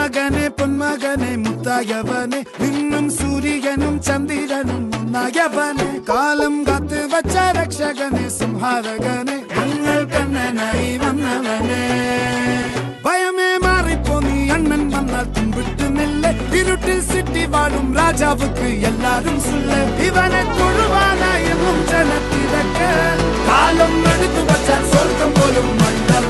മകനെ പൊന്മകനെ മുത്തായവനെ നിന്നും സൂര്യനും ചന്ദ്രനും ഒന്നായവനെ കാലം കാത്ത് വച്ച രക്ഷകനെ സംഹാരകനെ ഞങ്ങൾ കണ്ണനായി വന്നവനെ ഭയമേ മാറിപ്പോ നീ അണ്ണൻ വന്നാൽ തുമ്പിട്ട് നില്ല ഇരുട്ടിൽ സിറ്റി വാഴും രാജാവുക്ക് എല്ലാരും സുല്ല ഇവനെ തൊഴുവാനായെന്നും ജനത്തിരക്ക് കാലം എടുത്തു വച്ചാൽ സ്വർഗം പോലും മണ്ണൽ